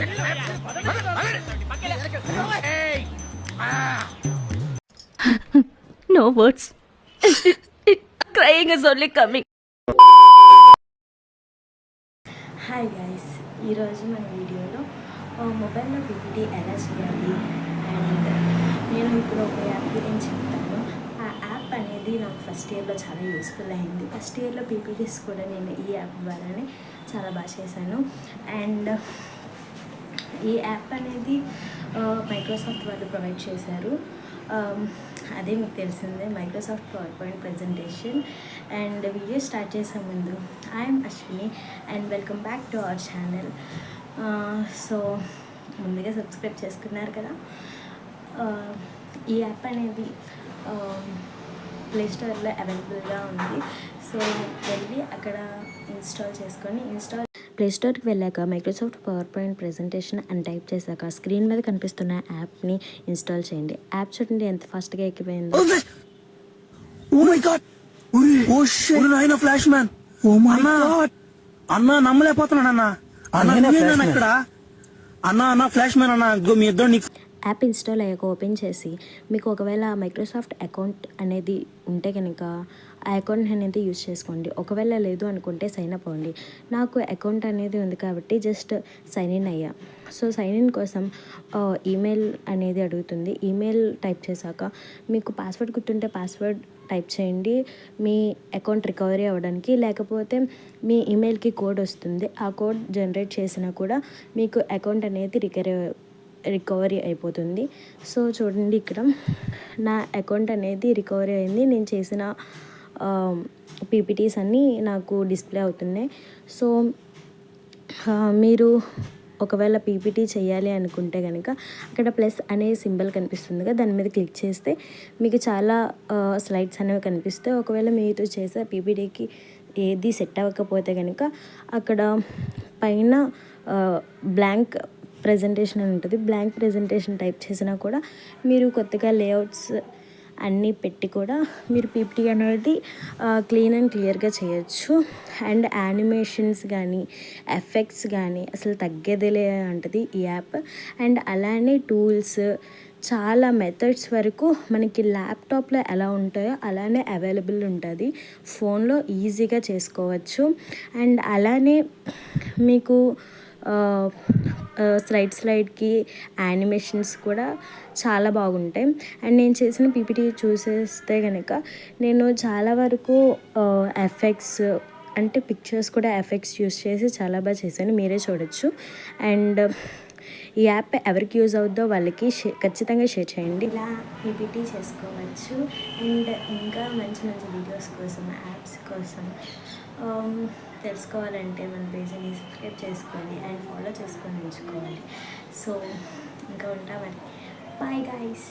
No words. Crying is only coming. Hi guys, ఈరోజు మన వీడియోలో మొబైల్లో పీపీటీ ఎలా చేయాలి అండ్ నేను ఇప్పుడు ఒక యాప్ గురించి చెప్తాను. ఆ యాప్ అనేది నాకు ఫస్ట్ ఇయర్లో చాలా యూస్ఫుల్ అయింది. ఫస్ట్ ఇయర్లో పీపీటీస్ కూడా నేను ఈ యాప్ ద్వారానే చాలా బాగా చేశాను. అండ్ ఈ యాప్ అనేది మైక్రోసాఫ్ట్ వాళ్ళు ప్రొవైడ్ చేశారు. అదే మీకు తెలిసిందే, Microsoft power point presentation. And video start చేసే ముందు I'm Ashwini and welcome back to our channel. So ముందుగా సబ్స్క్రైబ్ చేసుకున్నారు కదా. ఈ యాప్ అనేది ప్లేస్టోర్లో అవైలబుల్గా ఉంది. సో వెళ్ళి అక్కడ ఇన్స్టాల్ చేసుకొని ప్లేస్టోర్కి వెళ్ళాక మైక్రోసాఫ్ట్ పవర్ పాయింట్ ప్రజెంటేషన్ అని టైప్ చేశాక స్క్రీన్ మీద కనిపిస్తున్న యాప్ని ఇన్స్టాల్ చేయండి. యాప్ చూడండి ఎంత ఫాస్ట్గా ఎక్కిపోయింది. ఫ్లాష్ మ్యాన్ అన్నా నమ్మలేకపోతున్నాను అన్న ఇక్కడ అన్న ఫ్లాష్ మ్యాన్ అన్న మీ ఇద్దరు. యాప్ ఇన్స్టాల్ అయ్యాక ఓపెన్ చేసి మీకు ఒకవేళ మైక్రోసాఫ్ట్ అకౌంట్ అనేది ఉంటే కనుక ఆ అకౌంట్ అనేది యూజ్ చేసుకోండి. ఒకవేళ లేదు అనుకుంటే సైన్ అప్ అవ్వండి. నాకు అకౌంట్ అనేది ఉంది కాబట్టి జస్ట్ సైన్ ఇన్ అయ్యా. సో సైన్ ఇన్ కోసం ఈమెయిల్ అనేది అడుగుతుంది. ఈమెయిల్ టైప్ చేశాక మీకు పాస్వర్డ్ గుర్తుంటే పాస్వర్డ్ టైప్ చేయండి మీ అకౌంట్ రికవరీ అవ్వడానికి. లేకపోతే మీ ఈమెయిల్కి కోడ్ వస్తుంది, ఆ కోడ్ జనరేట్ చేసినా కూడా మీకు అకౌంట్ అనేది రికవరీ అయిపోతుంది. సో చూడండి, ఇక్కడ నా అకౌంట్ అనేది రికవరీ అయింది. నేను చేసిన పీపీటీస్ అన్నీ నాకు డిస్ప్లే అవుతున్నాయి. సో మీరు ఒకవేళ పీపీటీ చేయాలి అనుకుంటే కనుక అక్కడ ప్లస్ అనే సింబల్ కనిపిస్తుంది కదా, దాని మీద క్లిక్ చేస్తే మీకు చాలా స్లైడ్స్ అనేవి కనిపిస్తాయి. ఒకవేళ మీరు చేసే పీపీటీకి ఏది సెట్ అవ్వకపోతే కనుక అక్కడ పైన బ్లాంక్ ప్రజెంటేషన్ అని ఉంటుంది. బ్లాంక్ ప్రజెంటేషన్ టైప్ చేసినా కూడా మీరు కొత్తగా లేఅవుట్స్ అన్నీ పెట్టి కూడా మీరు పీపీటీ అనేది క్లీన్ అండ్ క్లియర్గా చేయొచ్చు. అండ్ యానిమేషన్స్ కానీ ఎఫెక్ట్స్ కానీ అసలు తగ్గేదేలే అంటది ఈ యాప్. అండ్ అలానే టూల్స్ చాలా మెథడ్స్ వరకు మనకి ల్యాప్టాప్లో ఎలా ఉంటాయో అలానే అవైలబుల్ ఉంటుంది. ఫోన్లో ఈజీగా చేసుకోవచ్చు. అండ్ అలానే మీకు స్లైడ్కి యానిమేషన్స్ కూడా చాలా బాగుంటాయి. అండ్ నేను చేసిన పీపీటీ చూసేస్తే కనుక నేను చాలా వరకు ఎఫెక్ట్స్ అంటే పిక్చర్స్ కూడా ఎఫెక్ట్స్ యూస్ చేసి చాలా బాగా చేశాను, మీరే చూడొచ్చు. అండ్ ఈ యాప్ ఎవరికి యూజ్ అవుద్దో వాళ్ళకి ఖచ్చితంగా షేర్ చేయండి. ఇలా పీపీటీ చేసుకోవచ్చు. అండ్ ఇంకా మంచి మంచి వీడియోస్ కోసం, యాప్స్ కోసం తెలుసుకోవాలంటే మన పేజ్ని సబ్స్క్రైబ్ చేసుకోండి అండ్ ఫాలో చేసుకొని ఉంచుకోవాలి. సో ఇంకా ఉంటా మరి. Bye guys.